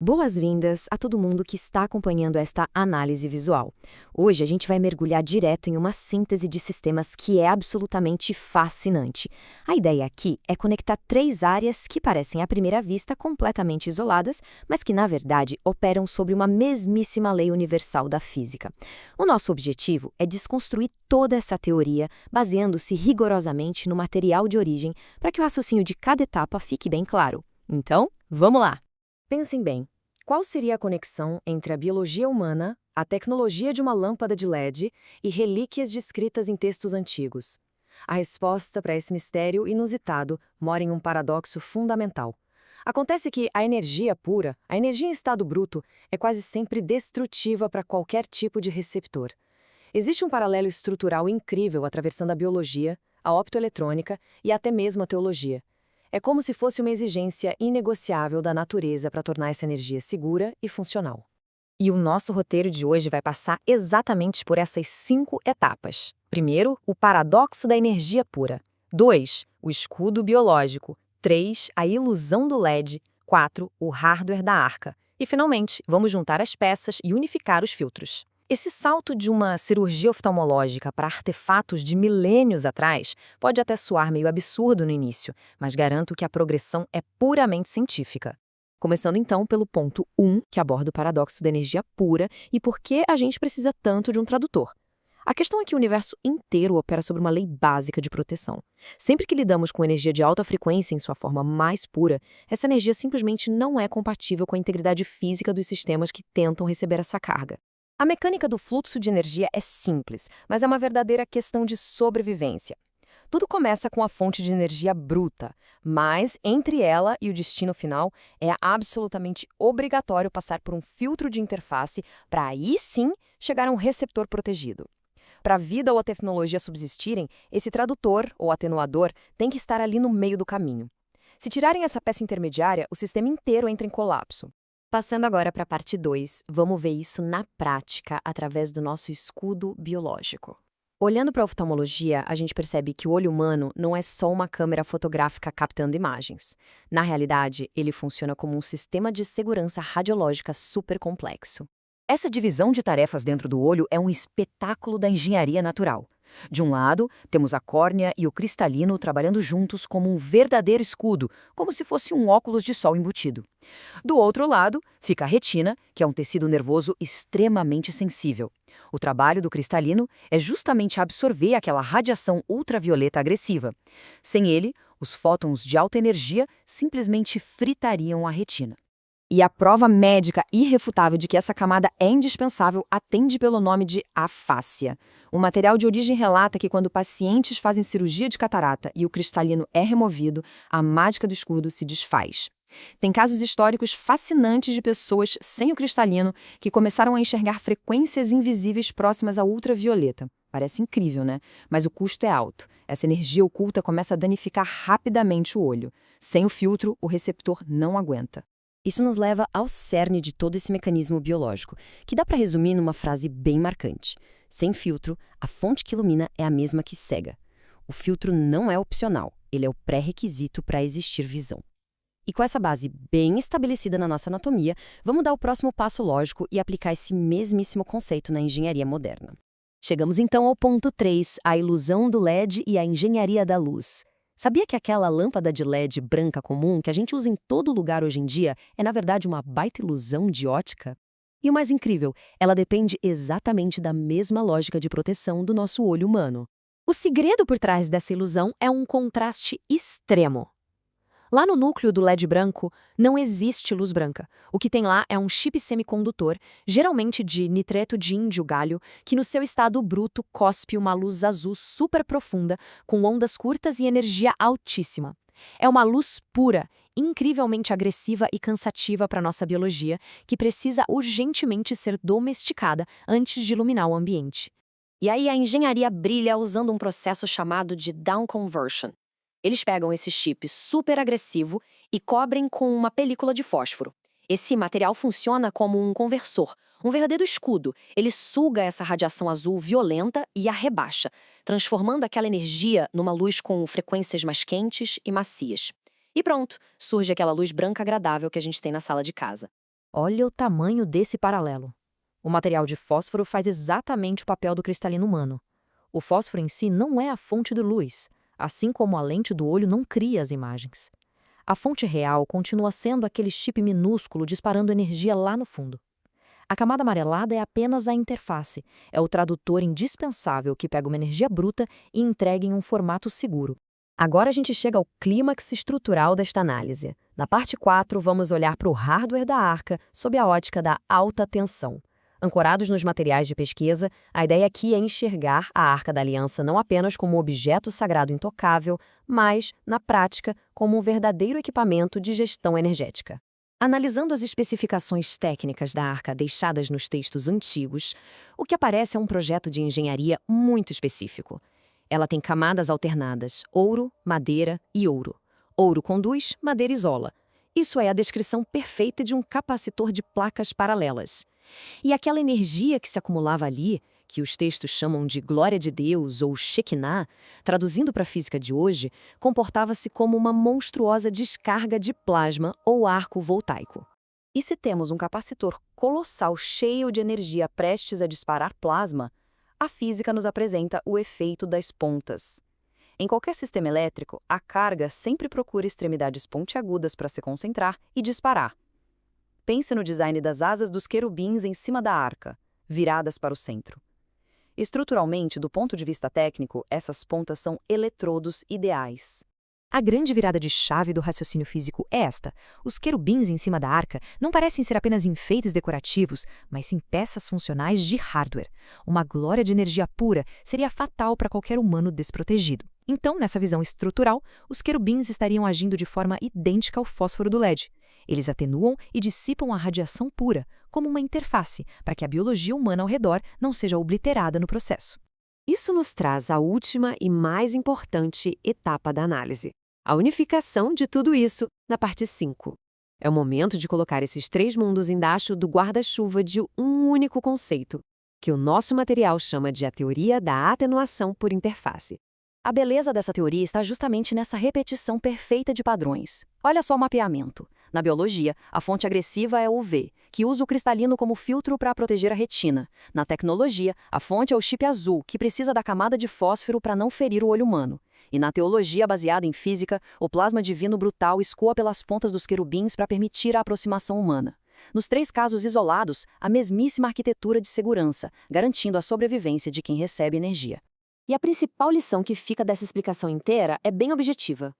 Boas-vindas a todo mundo que está acompanhando esta análise visual. Hoje a gente vai mergulhar direto em uma síntese de sistemas que é absolutamente fascinante. A ideia aqui é conectar três áreas que parecem à primeira vista completamente isoladas, mas que na verdade operam sobre uma mesmíssima lei universal da física. O nosso objetivo é desconstruir toda essa teoria, baseando-se rigorosamente no material de origem, para que o raciocínio de cada etapa fique bem claro. Então, vamos lá! Pensem bem, qual seria a conexão entre a biologia humana, a tecnologia de uma lâmpada de LED e relíquias descritas em textos antigos? A resposta para esse mistério inusitado mora em um paradoxo fundamental. Acontece que a energia pura, a energia em estado bruto, é quase sempre destrutiva para qualquer tipo de receptor. Existe um paralelo estrutural incrível atravessando a biologia, a optoeletrônica e até mesmo a teologia. É como se fosse uma exigência inegociável da natureza para tornar essa energia segura e funcional. E o nosso roteiro de hoje vai passar exatamente por essas 5 etapas. Primeiro, o paradoxo da energia pura. 2, o escudo biológico. 3, a ilusão do LED. 4, o hardware da arca. E, finalmente, vamos juntar as peças e unificar os filtros. Esse salto de uma cirurgia oftalmológica para artefatos de milênios atrás pode até soar meio absurdo no início, mas garanto que a progressão é puramente científica. Começando então pelo ponto 1, que aborda o paradoxo da energia pura e por que a gente precisa tanto de um tradutor. A questão é que o universo inteiro opera sobre uma lei básica de proteção. Sempre que lidamos com energia de alta frequência em sua forma mais pura, essa energia simplesmente não é compatível com a integridade física dos sistemas que tentam receber essa carga. A mecânica do fluxo de energia é simples, mas é uma verdadeira questão de sobrevivência. Tudo começa com a fonte de energia bruta, mas entre ela e o destino final é absolutamente obrigatório passar por um filtro de interface para aí sim chegar a um receptor protegido. Para a vida ou a tecnologia subsistirem, esse tradutor ou atenuador tem que estar ali no meio do caminho. Se tirarem essa peça intermediária, o sistema inteiro entra em colapso. Passando agora para a parte 2, vamos ver isso na prática através do nosso escudo biológico. Olhando para a oftalmologia, a gente percebe que o olho humano não é só uma câmera fotográfica captando imagens. Na realidade, ele funciona como um sistema de segurança radiológica super complexo. Essa divisão de tarefas dentro do olho é um espetáculo da engenharia natural. De um lado, temos a córnea e o cristalino trabalhando juntos como um verdadeiro escudo, como se fosse um óculos de sol embutido. Do outro lado, fica a retina, que é um tecido nervoso extremamente sensível. O trabalho do cristalino é justamente absorver aquela radiação ultravioleta agressiva. Sem ele, os fótons de alta energia simplesmente fritariam a retina. E a prova médica irrefutável de que essa camada é indispensável atende pelo nome de afácia. O material de origem relata que quando pacientes fazem cirurgia de catarata e o cristalino é removido, a mágica do escudo se desfaz. Tem casos históricos fascinantes de pessoas sem o cristalino que começaram a enxergar frequências invisíveis próximas à ultravioleta. Parece incrível, né? Mas o custo é alto. Essa energia oculta começa a danificar rapidamente o olho. Sem o filtro, o receptor não aguenta. Isso nos leva ao cerne de todo esse mecanismo biológico, que dá para resumir numa frase bem marcante. Sem filtro, a fonte que ilumina é a mesma que cega. O filtro não é opcional, ele é o pré-requisito para existir visão. E com essa base bem estabelecida na nossa anatomia, vamos dar o próximo passo lógico e aplicar esse mesmíssimo conceito na engenharia moderna. Chegamos então ao ponto 3, a ilusão do LED e a engenharia da luz. Sabia que aquela lâmpada de LED branca comum que a gente usa em todo lugar hoje em dia é, na verdade, uma baita ilusão de ótica? E o mais incrível, ela depende exatamente da mesma lógica de proteção do nosso olho humano. O segredo por trás dessa ilusão é um contraste extremo. Lá no núcleo do LED branco, não existe luz branca. O que tem lá é um chip semicondutor, geralmente de nitreto de índio-galho, que no seu estado bruto cospe uma luz azul super profunda, com ondas curtas e energia altíssima. É uma luz pura, incrivelmente agressiva e cansativa para nossa biologia, que precisa urgentemente ser domesticada antes de iluminar o ambiente. E aí a engenharia brilha usando um processo chamado de down conversion. Eles pegam esse chip super agressivo e cobrem com uma película de fósforo. Esse material funciona como um conversor, um verdadeiro escudo. Ele suga essa radiação azul violenta e a rebaixa, transformando aquela energia numa luz com frequências mais quentes e macias. E pronto, surge aquela luz branca agradável que a gente tem na sala de casa. Olha o tamanho desse paralelo. O material de fósforo faz exatamente o papel do cristalino humano. O fósforo em si não é a fonte de luz, assim como a lente do olho não cria as imagens. A fonte real continua sendo aquele chip minúsculo disparando energia lá no fundo. A camada amarelada é apenas a interface, é o tradutor indispensável que pega uma energia bruta e entrega em um formato seguro. Agora a gente chega ao clímax estrutural desta análise. Na parte 4, vamos olhar para o hardware da Arca sob a ótica da alta tensão. Ancorados nos materiais de pesquisa, a ideia aqui é enxergar a Arca da Aliança não apenas como um objeto sagrado intocável, mas, na prática, como um verdadeiro equipamento de gestão energética. Analisando as especificações técnicas da Arca deixadas nos textos antigos, o que aparece é um projeto de engenharia muito específico. Ela tem camadas alternadas, ouro, madeira e ouro. Ouro conduz, madeira isola. Isso é a descrição perfeita de um capacitor de placas paralelas. E aquela energia que se acumulava ali, que os textos chamam de glória de Deus ou Shekinah, traduzindo para a física de hoje, comportava-se como uma monstruosa descarga de plasma ou arco voltaico. E se temos um capacitor colossal cheio de energia prestes a disparar plasma, a física nos apresenta o efeito das pontas. Em qualquer sistema elétrico, a carga sempre procura extremidades pontiagudas para se concentrar e disparar. Pense no design das asas dos querubins em cima da arca, viradas para o centro. Estruturalmente, do ponto de vista técnico, essas pontas são eletrodos ideais. A grande virada de chave do raciocínio físico é esta: os querubins em cima da arca não parecem ser apenas enfeites decorativos, mas sim peças funcionais de hardware. Uma glória de energia pura seria fatal para qualquer humano desprotegido. Então, nessa visão estrutural, os querubins estariam agindo de forma idêntica ao fósforo do LED. Eles atenuam e dissipam a radiação pura, como uma interface, para que a biologia humana ao redor não seja obliterada no processo. Isso nos traz à última e mais importante etapa da análise: a unificação de tudo isso na parte 5. É o momento de colocar esses três mundos embaixo do guarda-chuva de um único conceito, que o nosso material chama de a teoria da atenuação por interface. A beleza dessa teoria está justamente nessa repetição perfeita de padrões. Olha só o mapeamento. Na biologia, a fonte agressiva é o UV, que usa o cristalino como filtro para proteger a retina. Na tecnologia, a fonte é o chip azul, que precisa da camada de fósforo para não ferir o olho humano. E na teologia baseada em física, o plasma divino brutal escoa pelas pontas dos querubins para permitir a aproximação humana. Nos três casos isolados, a mesmíssima arquitetura de segurança, garantindo a sobrevivência de quem recebe energia. E a principal lição que fica dessa explicação inteira é bem objetiva.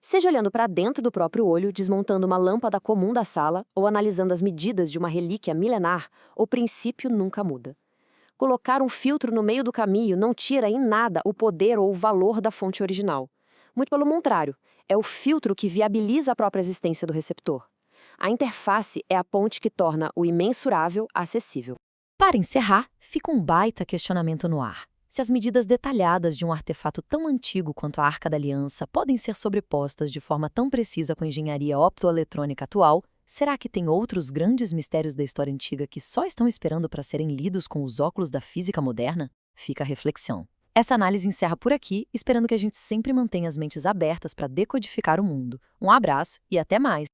Seja olhando para dentro do próprio olho, desmontando uma lâmpada comum da sala, ou analisando as medidas de uma relíquia milenar, o princípio nunca muda. Colocar um filtro no meio do caminho não tira em nada o poder ou o valor da fonte original. Muito pelo contrário, é o filtro que viabiliza a própria existência do receptor. A interface é a ponte que torna o imensurável acessível. Para encerrar, fica um baita questionamento no ar. Se as medidas detalhadas de um artefato tão antigo quanto a Arca da Aliança podem ser sobrepostas de forma tão precisa com a engenharia optoeletrônica atual, será que tem outros grandes mistérios da história antiga que só estão esperando para serem lidos com os óculos da física moderna? Fica a reflexão. Essa análise encerra por aqui, esperando que a gente sempre mantenha as mentes abertas para decodificar o mundo. Um abraço e até mais!